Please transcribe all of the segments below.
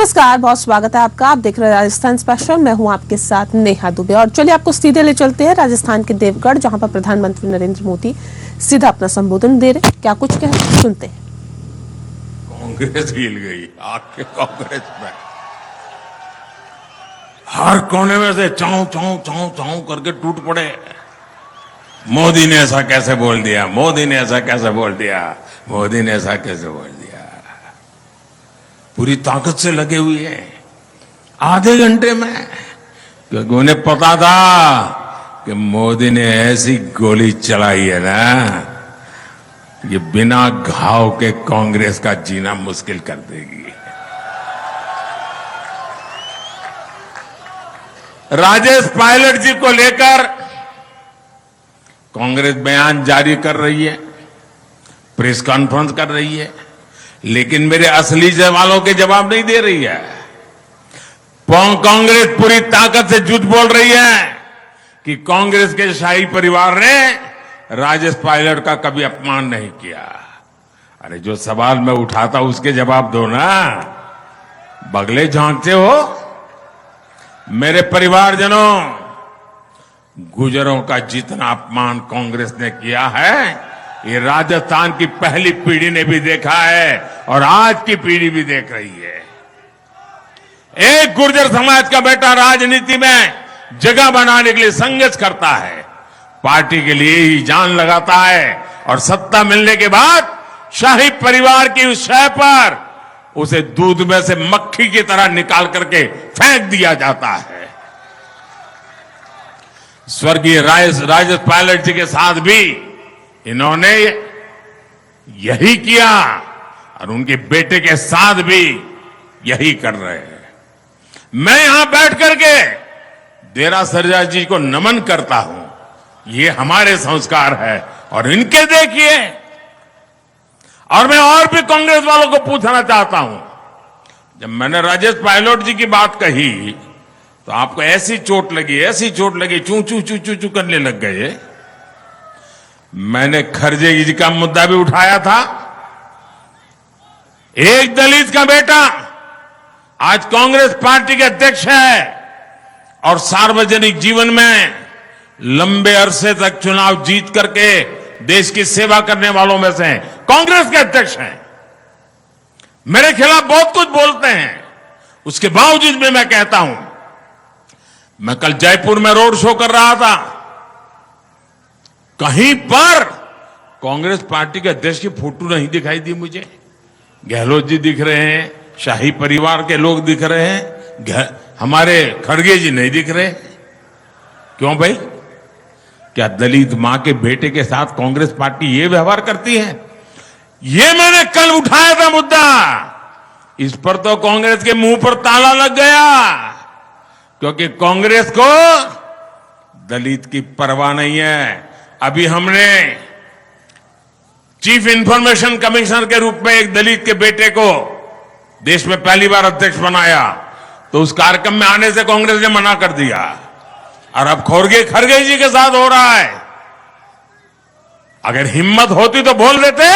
नमस्कार, बहुत स्वागत है आपका। आप देख रहे हैं राजस्थान स्पेशल। मैं हूं आपके साथ नेहा दुबे और चलिए आपको सीधे ले चलते हैं राजस्थान के देवगढ़, जहां पर प्रधानमंत्री नरेंद्र मोदी सीधा अपना संबोधन दे रहे। क्या कुछ कह सुनते हैं। कांग्रेस हिल गई आपके कांग्रेस में हर कोने में से चाऊ चाऊ चाऊ चाऊ करके टूट पड़े। मोदी ने ऐसा कैसे बोल दिया, मोदी ने ऐसा कैसे बोल दिया, मोदी ने ऐसा कैसे बोल दिया। पूरी ताकत से लगे हुए हैं आधे घंटे में, क्योंकि उन्हें पता था कि मोदी ने ऐसी गोली चलाई है ना, ये बिना घाव के कांग्रेस का जीना मुश्किल कर देगी। राजेश पायलट जी को लेकर कांग्रेस बयान जारी कर रही है, प्रेस कॉन्फ्रेंस कर रही है, लेकिन मेरे असली सवालों के जवाब नहीं दे रही है। कांग्रेस पूरी ताकत से झूठ बोल रही है कि कांग्रेस के शाही परिवार ने राजेश पायलट का कभी अपमान नहीं किया। अरे जो सवाल मैं उठाता उसके जवाब दो ना, बगले झांकते हो। मेरे परिवारजनों, गुजरों का जितना अपमान कांग्रेस ने किया है, ये राजस्थान की पहली पीढ़ी ने भी देखा है और आज की पीढ़ी भी देख रही है। एक गुर्जर समाज का बेटा राजनीति में जगह बनाने के लिए संघर्ष करता है, पार्टी के लिए ही जान लगाता है, और सत्ता मिलने के बाद शाही परिवार की उस शय पर उसे दूध में से मक्खी की तरह निकाल करके फेंक दिया जाता है। स्वर्गीय राजेश पायलट जी के साथ भी इन्होंने यही किया और उनके बेटे के साथ भी यही कर रहे हैं। मैं यहां बैठ करके देरासरिया जी को नमन करता हूं, ये हमारे संस्कार है और इनके देखिए। और मैं और भी कांग्रेस वालों को पूछना चाहता हूं, जब मैंने राजेश पायलट जी की बात कही तो आपको ऐसी चोट लगी, चू चू चू चू चू करने लग गए। मैंने खरगे जी का मुद्दा भी उठाया था। एक दलित का बेटा आज कांग्रेस पार्टी के अध्यक्ष है और सार्वजनिक जीवन में लंबे अरसे तक चुनाव जीत करके देश की सेवा करने वालों में से कांग्रेस के अध्यक्ष हैं। मेरे खिलाफ बहुत कुछ बोलते हैं, उसके बावजूद भी मैं कहता हूं, मैं कल जयपुर में रोड शो कर रहा था, कहीं पर कांग्रेस पार्टी के अध्यक्ष की फोटो नहीं दिखाई दी मुझे। गहलोत जी दिख रहे हैं, शाही परिवार के लोग दिख रहे हैं, हमारे खड़गे जी नहीं दिख रहे। क्यों भाई? क्या दलित मां के बेटे के साथ कांग्रेस पार्टी ये व्यवहार करती है? ये मैंने कल उठाया था मुद्दा। इस पर तो कांग्रेस के मुंह पर ताला लग गया, क्योंकि कांग्रेस को दलित की परवाह नहीं है। अभी हमने चीफ इंफॉर्मेशन कमिश्नर के रूप में एक दलित के बेटे को देश में पहली बार अध्यक्ष बनाया, तो उस कार्यक्रम में आने से कांग्रेस ने मना कर दिया, और अब खरगे जी के साथ हो रहा है। अगर हिम्मत होती तो बोल देते,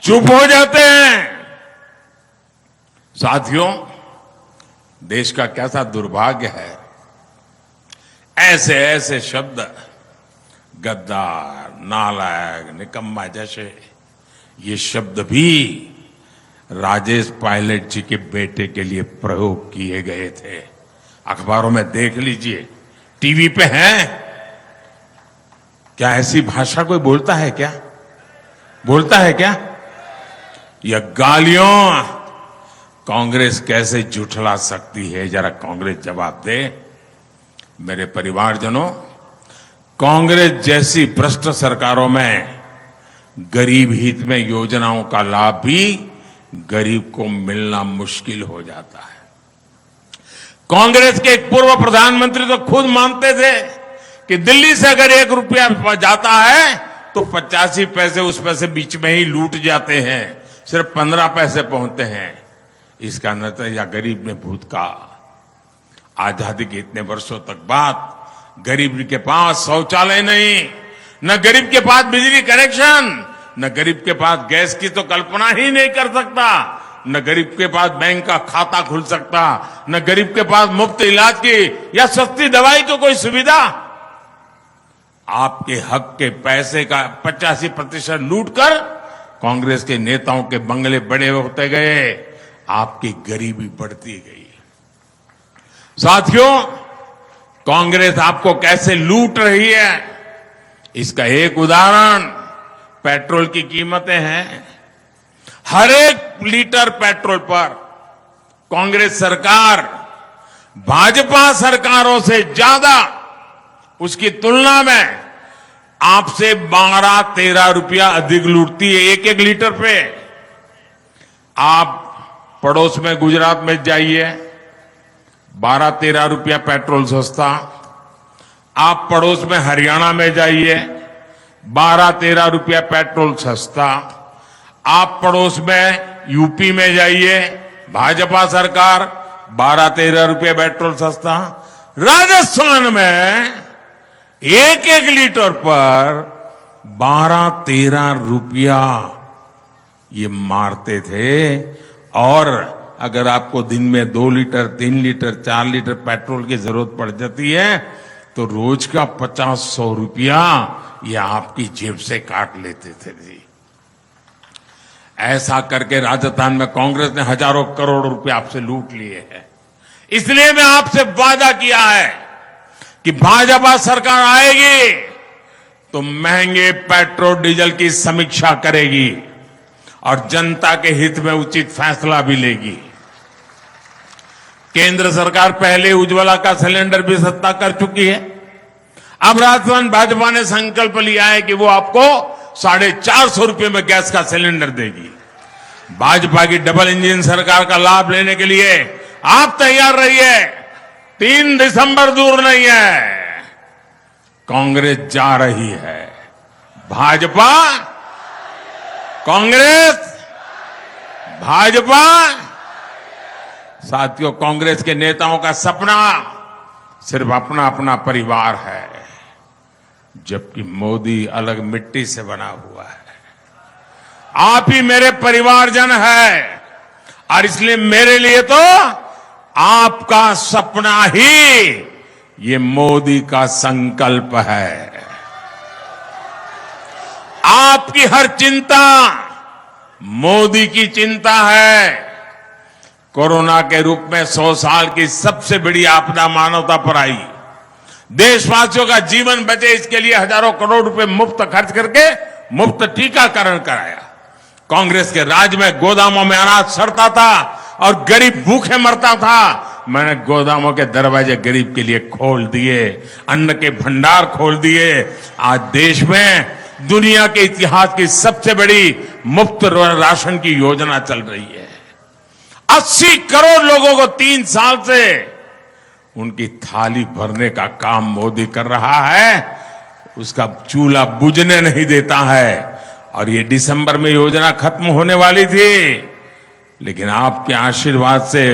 चुप हो जाते हैं। साथियों, देश का कैसा दुर्भाग्य है, ऐसे ऐसे शब्द गद्दार, नालायक, निकम्मा जैसे ये शब्द भी राजेश पायलट जी के बेटे के लिए प्रयोग किए गए थे। अखबारों में देख लीजिए, टीवी पे हैं। क्या ऐसी भाषा कोई बोलता है क्या? बोलता है क्या? यह गालियों कांग्रेस कैसे झुठला सकती है? जरा कांग्रेस जवाब दे। मेरे परिवारजनों, कांग्रेस जैसी भ्रष्ट सरकारों में गरीब हित में योजनाओं का लाभ भी गरीब को मिलना मुश्किल हो जाता है। कांग्रेस के एक पूर्व प्रधानमंत्री तो खुद मानते थे कि दिल्ली से अगर 1 रुपया जाता है तो 85 पैसे उसमें से बीच में ही लूट जाते हैं, सिर्फ 15 पैसे पहुंचते हैं। इसका नतीजा गरीब ने भूत का। आजादी के इतने वर्षों तक बाद गरीब के पास शौचालय नहीं, न गरीब के पास बिजली कनेक्शन, न गरीब के पास गैस की तो कल्पना ही नहीं कर सकता। न गरीब के पास बैंक का खाता खुल सकता, न गरीब के पास मुफ्त इलाज की या सस्ती दवाई की कोई सुविधा। आपके हक के पैसे का 85% लूटकर कांग्रेस के नेताओं के बंगले बड़े होते गए, आपकी गरीबी बढ़ती गई। साथियों, कांग्रेस आपको कैसे लूट रही है, इसका एक उदाहरण पेट्रोल की कीमतें हैं। हर एक लीटर पेट्रोल पर कांग्रेस सरकार भाजपा सरकारों से ज्यादा उसकी तुलना में आपसे 12-13 रुपया अधिक लूटती है एक एक लीटर पे। आप पड़ोस में गुजरात में जाइए, 12-13 रुपया पेट्रोल सस्ता। आप पड़ोस में हरियाणा में जाइए, 12-13 रुपया पेट्रोल सस्ता। आप पड़ोस में यूपी में जाइए, भाजपा सरकार 12-13 रुपये पेट्रोल सस्ता। राजस्थान में एक एक लीटर पर 12-13 रुपया ये मारते थे। और अगर आपको दिन में 2 लीटर 3 लीटर 4 लीटर पेट्रोल की जरूरत पड़ जाती है तो रोज का 50-100 रुपया ये आपकी जेब से काट लेते थे जी। ऐसा करके राजस्थान में कांग्रेस ने हजारों करोड़ रुपए आपसे लूट लिए हैं। इसलिए मैं आपसे वादा किया है कि भाजपा सरकार आएगी तो महंगे पेट्रोल डीजल की समीक्षा करेगी और जनता के हित में उचित फैसला भी लेगी। केंद्र सरकार पहले उज्ज्वला का सिलेंडर भी सस्ता कर चुकी है। अब राजस्थान भाजपा ने संकल्प लिया है कि वो आपको 450 रुपये में गैस का सिलेंडर देगी। भाजपा की डबल इंजन सरकार का लाभ लेने के लिए आप तैयार रहिए। 3 दिसंबर दूर नहीं है, कांग्रेस जा रही है। भाजपा, कांग्रेस, भाजपा। साथियों, कांग्रेस के नेताओं का सपना सिर्फ अपना अपना परिवार है, जबकि मोदी अलग मिट्टी से बना हुआ है। आप ही मेरे परिवारजन है और इसलिए मेरे लिए तो आपका सपना ही ये मोदी का संकल्प है। आपकी हर चिंता मोदी की चिंता है। कोरोना के रूप में 100 साल की सबसे बड़ी आपदा मानवता पर आई। देशवासियों का जीवन बचे इसके लिए हजारों करोड़ रुपए मुफ्त खर्च करके मुफ्त टीकाकरण कराया। कांग्रेस के राज में गोदामों में अनाज सड़ता था और गरीब भूखे मरता था। मैंने गोदामों के दरवाजे गरीब के लिए खोल दिए, अन्न के भंडार खोल दिए। आज देश में दुनिया के इतिहास की सबसे बड़ी मुफ्त राशन की योजना चल रही है। 80 करोड़ लोगों को 3 साल से उनकी थाली भरने का काम मोदी कर रहा है। उसका चूल्हा बुझने नहीं देता है। और ये दिसंबर में योजना खत्म होने वाली थी, लेकिन आपके आशीर्वाद से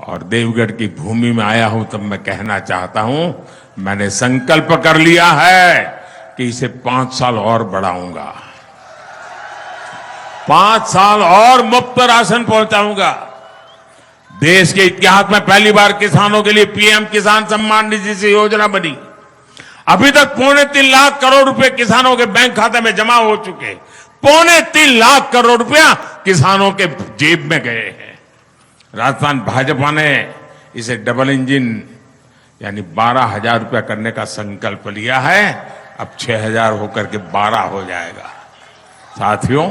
और देवगढ़ की भूमि में आया हूं तब मैं कहना चाहता हूं, मैंने संकल्प कर लिया है कि इसे 5 साल और बढ़ाऊंगा। 5 साल और मुफ्त राशन पहुंचाऊंगा। देश के इतिहास में पहली बार किसानों के लिए पीएम किसान सम्मान निधि से योजना बनी। अभी तक 3.25 लाख करोड़ रुपए किसानों के बैंक खाते में जमा हो चुके। 3.25 लाख करोड़ रुपया किसानों के जेब में गए हैं। राजस्थान भाजपा ने इसे डबल इंजन यानी 12,000 रुपया करने का संकल्प लिया है। अब 6,000 होकर के 12 हो जाएगा। साथियों,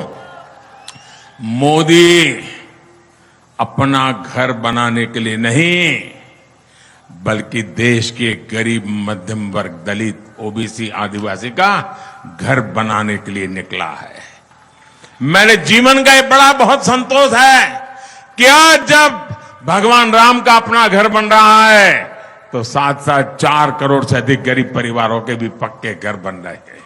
मोदी अपना घर बनाने के लिए नहीं बल्कि देश के गरीब, मध्यम वर्ग, दलित, ओबीसी, आदिवासी का घर बनाने के लिए निकला है। मेरे जीवन का एक बड़ा बहुत संतोष है कि आज जब भगवान राम का अपना घर बन रहा है तो साथ साथ 4 करोड़ से अधिक गरीब परिवारों के भी पक्के घर बन रहे हैं।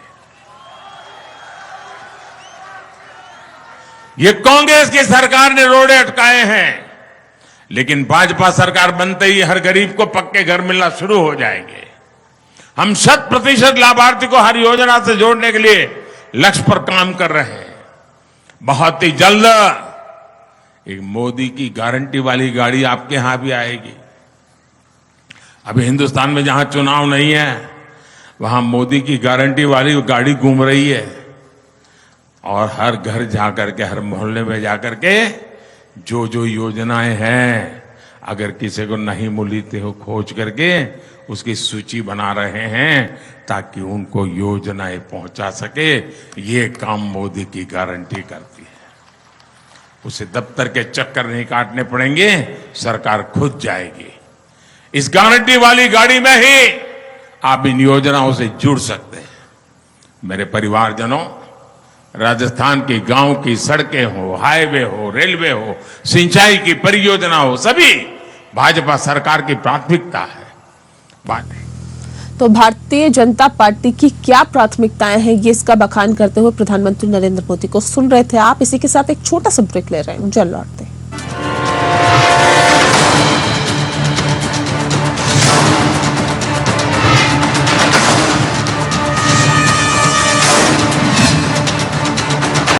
ये कांग्रेस की सरकार ने रोड़े अटकाए हैं, लेकिन भाजपा सरकार बनते ही हर गरीब को पक्के घर मिलना शुरू हो जाएंगे। हम 100% लाभार्थी को हर योजना से जोड़ने के लिए लक्ष्य पर काम कर रहे हैं। बहुत ही जल्द एक मोदी की गारंटी वाली गाड़ी आपके यहां भी आएगी। अभी हिंदुस्तान में जहां चुनाव नहीं है वहां मोदी की गारंटी वाली गाड़ी घूम रही है और हर घर जाकर के, हर मोहल्ले में जाकर के जो जो योजनाएं हैं, अगर किसी को नहीं मिली तो खोज करके उसकी सूची बना रहे हैं ताकि उनको योजनाएं पहुंचा सके। ये काम मोदी की गारंटी करती है। उसे दफ्तर के चक्कर नहीं काटने पड़ेंगे, सरकार खुद जाएगी। इस गारंटी वाली गाड़ी में ही आप इन योजनाओं से जुड़ सकते हैं। मेरे परिवारजनों, राजस्थान की गांव की सड़कें हो, हाईवे हो, रेलवे हो, सिंचाई की परियोजना हो, सभी भाजपा सरकार की प्राथमिकता है। तो भारतीय जनता पार्टी की क्या प्राथमिकताएं हैं, ये इसका बखान करते हुए प्रधानमंत्री नरेंद्र मोदी को सुन रहे थे आप। इसी के साथ एक छोटा सा ब्रेक ले रहे हैं, जल्द लौटते हैं।